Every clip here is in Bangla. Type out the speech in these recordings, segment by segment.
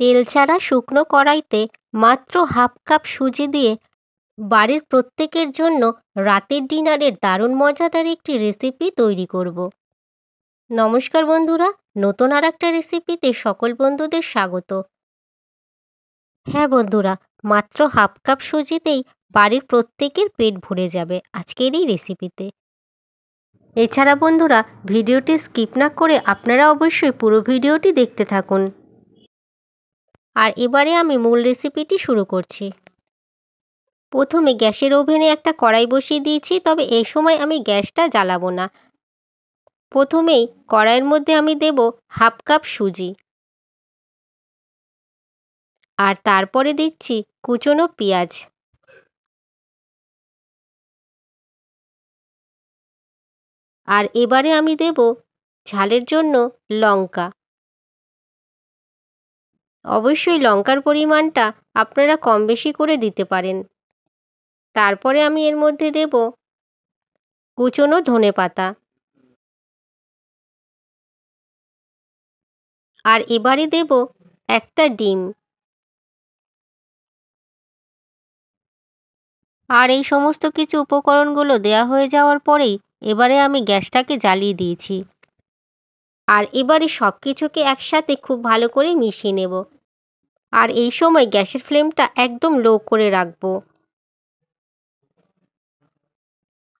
তেল ছাড়া শুকনো কড়াইতে মাত্র হাফ কাপ সুজি দিয়ে বাড়ির প্রত্যেকের জন্য রাতের ডিনারের দারুণ মজাদার একটি রেসিপি তৈরি করব। নমস্কার বন্ধুরা, নতুন আর একটা রেসিপিতে সকল বন্ধুদের স্বাগত। হ্যাঁ বন্ধুরা, মাত্র হাফ কাপ সুজিতেই বাড়ির প্রত্যেকের পেট ভরে যাবে আজকের এই রেসিপিতে। এছাড়া বন্ধুরা, ভিডিওটি স্কিপ না করে আপনারা অবশ্যই পুরো ভিডিওটি দেখতে থাকুন। আর এবারে আমি মূল রেসিপিটি শুরু করছি। প্রথমে গ্যাসের ওভেনে একটা কড়াই বসিয়ে দিয়েছি, তবে এই সময় আমি গ্যাসটা জ্বালাবো না। প্রথমেই কড়াইয়ের মধ্যে আমি দেব হাফ কাপ সুজি, আর তারপরে দিচ্ছি কুচনো পেঁয়াজ, আর এবারে আমি দেব ঝালের জন্য লঙ্কা। অবশ্যই লঙ্কার পরিমাণটা আপনারা কম বেশি করে দিতে পারেন। তারপরে আমি এর মধ্যে দেব কুচনো ধনেপাতা, আর এবারে দেব একটা ডিম। আর এই সমস্ত কিছু উপকরণগুলো দেয়া হয়ে যাওয়ার পরেই এবারে আমি গ্যাসটাকে জ্বালিয়ে দিয়েছি। আর এবারে সব কিছুকে একসাথে খুব ভালো করে মিশিয়ে নেব। আর এই সময় গ্যাসের ফ্লেমটা একদম লো করে রাখবো।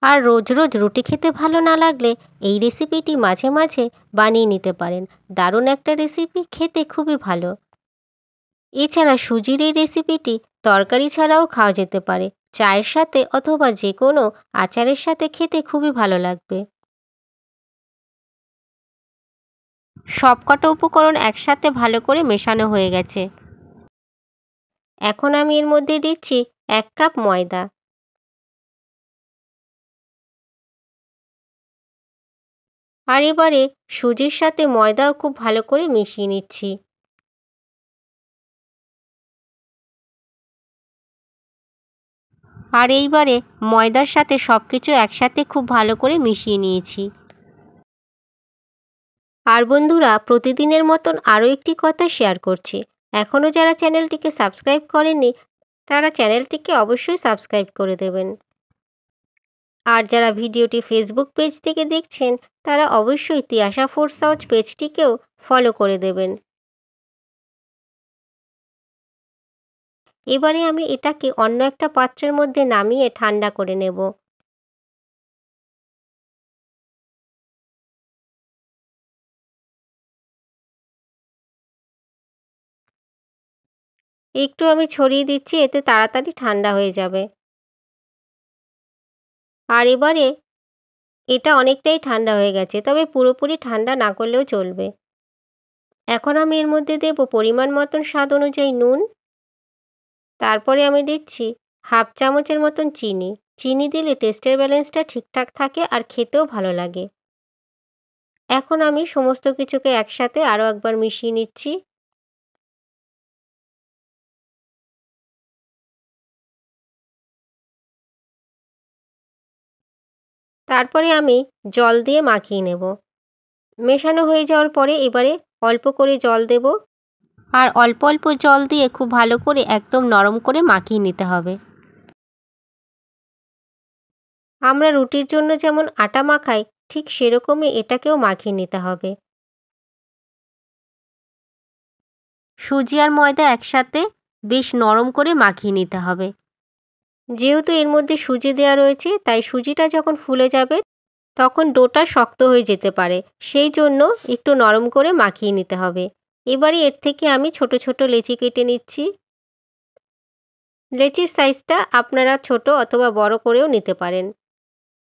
আর রোজ রোজ রুটি খেতে ভালো না লাগলে এই রেসিপিটি মাঝে মাঝে বানিয়ে নিতে পারেন। দারুণ একটা রেসিপি, খেতে খুবই ভালো। এছাড়া সুজির এই রেসিপিটি তরকারি ছাড়াও খাওয়া যেতে পারে, চায়ের সাথে অথবা যে কোনো আচারের সাথে খেতে খুবই ভালো লাগবে। সবকটা উপকরণ একসাথে ভালো করে মেশানো হয়ে গেছে। এখন আমি এর মধ্যে দিচ্ছি 1 কাপ ময়দা, আর এবারে সুজির সাথে ময়দাও খুব ভালো করে মিশিয়ে নিচ্ছি। আর এইবারে ময়দার সাথে সব কিছু একসাথে খুব ভালো করে মিশিয়ে নিয়েছি। আর বন্ধুরা, প্রতিদিনের মতন আরও একটি কথা শেয়ার করছি। এখনও যারা চ্যানেলটিকে সাবস্ক্রাইব করেননি তারা চ্যানেলটিকে অবশ্যই সাবস্ক্রাইব করে দেবেন। আর যারা ভিডিওটি ফেসবুক পেজ থেকে দেখছেন তারা অবশ্যই তিয়াশা ফোর্স হাউস পেজটিকেও ফলো করে দেবেন। এবারে আমি এটাকে অন্য একটা পাত্রের মধ্যে নামিয়ে ঠান্ডা করে নেব। একটু আমি ছড়িয়ে দিচ্ছি, এতে তাড়াতাড়ি ঠান্ডা হয়ে যাবে। আর এবারে এটা অনেকটাই ঠান্ডা হয়ে গেছে, তবে পুরোপুরি ঠান্ডা না করলেও চলবে। এখন আমি এর মধ্যে দেব পরিমাণ মতন স্বাদ অনুযায়ী নুন। তারপরে আমি দিচ্ছি হাফ চামচের মতন চিনি। চিনি দিলে টেস্টের ব্যালেন্সটা ঠিকঠাক থাকে আর খেতেও ভালো লাগে। এখন আমি সমস্ত কিছুকে একসাথে আরও একবার মিশিয়ে নিচ্ছি। তারপরে আমি জল দিয়ে মাখিয়ে নেব। মেশানো হয়ে যাওয়ার পরে এবারে অল্প করে জল দেব, আর অল্প অল্প জল দিয়ে খুব ভালো করে একদম নরম করে মাখিয়ে নিতে হবে। আমরা রুটির জন্য যেমন আটা মাখাই, ঠিক সেরকমই এটাকেও মাখিয়ে নিতে হবে। সুজি আর ময়দা একসাথে বেশ নরম করে মাখিয়ে নিতে হবে। যেহেতু এর মধ্যে সুজি দেওয়া রয়েছে, তাই সুজিটা যখন ফুলে যাবে তখন ডোটা শক্ত হয়ে যেতে পারে, সেই জন্য একটু নরম করে মাখিয়ে নিতে হবে। এবারে এর থেকে আমি ছোট ছোট লেচি কেটে নিচ্ছি। লেচির সাইজটা আপনারা ছোট অথবা বড় করেও নিতে পারেন।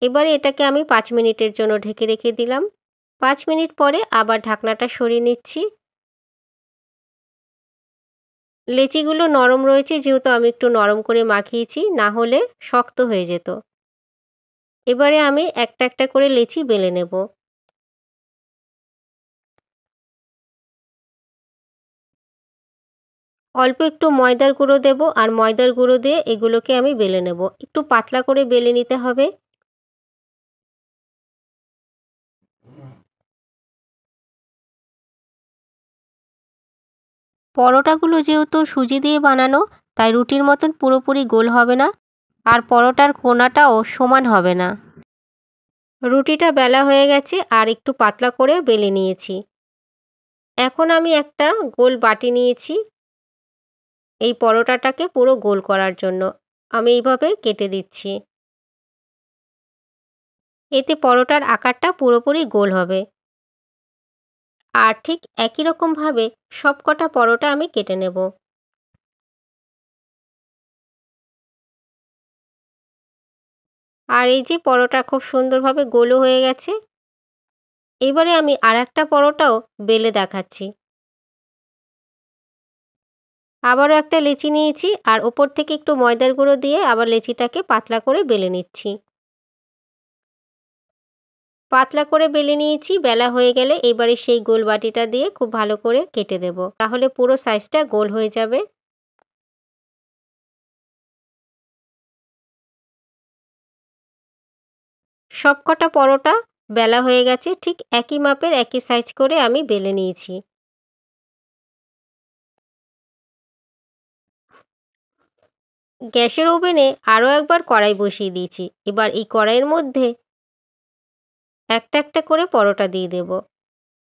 এবারে এটাকে আমি 5 মিনিটের জন্য ঢেকে রেখে দিলাম। 5 মিনিট পরে আবার ঢাকনাটা সরিয়ে নিচ্ছি। লেচিগুলো নরম রয়েছে, যেহেতু আমি একটু নরম করে মাখিয়েছি, না হলে শক্ত হয়ে যেত। এবারে আমি একটা একটা করে লেচি বেলে নেব। অল্প একটু ময়দার গুঁড়ো দেব, আর ময়দার গুঁড়ো দিয়ে এগুলোকে আমি বেলে নেব। একটু পাতলা করে বেলে নিতে হবে। পরোটাগুলো যেহেতু সুজি দিয়ে বানানো, তাই রুটির মতন পুরোপুরি গোল হবে না, আর পরোটার কোণাটাও সমান হবে না। রুটিটা বেলা হয়ে গেছে আর একটু পাতলা করে বেলে নিয়েছি। এখন আমি একটা গোল বাটি নিয়েছি এই পরোটাটাকে পুরো গোল করার জন্য। আমি এইভাবে কেটে দিচ্ছি। এতে পরোটার আকারটা পুরোপুরি গোল হবে। আর ঠিক একই রকমভাবে সবকটা পরোটা আমি কেটে নেব। আর এই যে পরোটা খুব সুন্দরভাবে গোলও হয়ে গেছে। এবারে আমি আরেকটা পরোটাও বেলে দেখাচ্ছি। আবারও একটা লেচি নিয়েছি আর ওপর থেকে একটু ময়দার গুঁড়ো দিয়ে আবার লেচিটাকে পাতলা করে বেলে নিচ্ছি। পাতলা করে বেলে নিয়েছি। বেলা হয়ে গেলে এবারে সেই গোল বাটিটা দিয়ে খুব ভালো করে কেটে দেব। তাহলে পুরো সাইজটা গোল হয়ে যাবে। সবকটা পরোটা বেলা হয়ে গেছে। ঠিক একই মাপের একই সাইজ করে আমি বেলে নিয়েছি। গ্যাসের ওভেনে আরও একবার কড়াই বসিয়ে দিয়েছি। এবার এই কড়াইয়ের মধ্যে একটা একটা করে পরোটা দিয়ে দেব।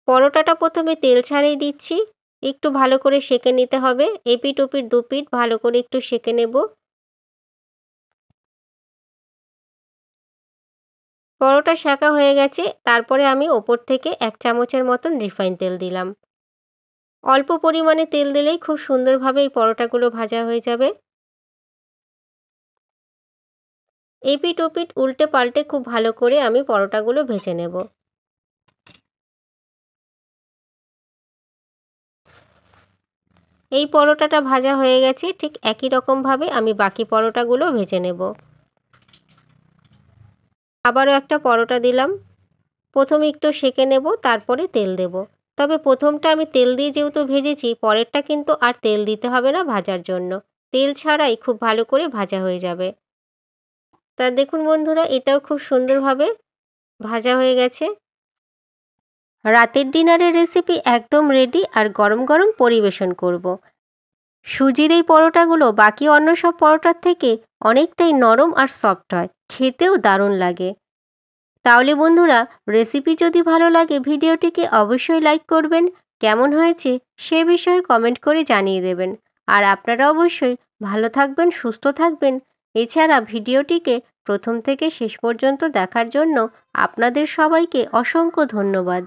পরোটাটা প্রথমে তেল ছাড়িয়ে দিচ্ছি। একটু ভালো করে সেঁকে নিতে হবে। এপিঠ ওপিঠ দুপিঠ ভালো করে একটু সেঁকে নেব। পরোটা সেঁকা হয়ে গেছে। তারপরে আমি ওপর থেকে 1 চামচের মতন রিফাইন তেল দিলাম। অল্প পরিমাণে তেল দিলেই খুব সুন্দরভাবে এই পরোটাগুলো ভাজা হয়ে যাবে। এপিঠ ওপিঠ উল্টে পাল্টে খুব ভালো করে আমি পরোটাগুলো ভেজে নেব। এই পরোটাটা ভাজা হয়ে গেছে। ঠিক একই রকমভাবে আমি বাকি পরোটাগুলো ভেজে নেব। আবারও একটা পরোটা দিলাম। প্রথমে একটু সেঁকে নেব, তারপরে তেল দেব। তবে প্রথমটা আমি তেল দিয়ে যেহেতু ভেজেছি, পরেরটা কিন্তু আর তেল দিতে হবে না ভাজার জন্য। তেল ছাড়াই খুব ভালো করে ভাজা হয়ে যাবে। তা দেখুন বন্ধুরা, এটাও খুব সুন্দরভাবে ভাজা হয়ে গেছে। রাতের ডিনারের রেসিপি একদম রেডি আর গরম গরম পরিবেশন করব। সুজির এই পরোটাগুলো বাকি অন্য সব পরোটার থেকে অনেকটাই নরম আর সফট হয়, খেতেও দারুণ লাগে। তাহলে বন্ধুরা, রেসিপি যদি ভালো লাগে ভিডিওটিকে অবশ্যই লাইক করবেন। কেমন হয়েছে সে বিষয়ে কমেন্ট করে জানিয়ে দেবেন। আর আপনারা অবশ্যই ভালো থাকবেন, সুস্থ থাকবেন। এছাড়া ভিডিওটিকে প্রথম থেকে শেষ পর্যন্ত দেখার জন্য আপনাদের সবাইকে অসংখ্য ধন্যবাদ।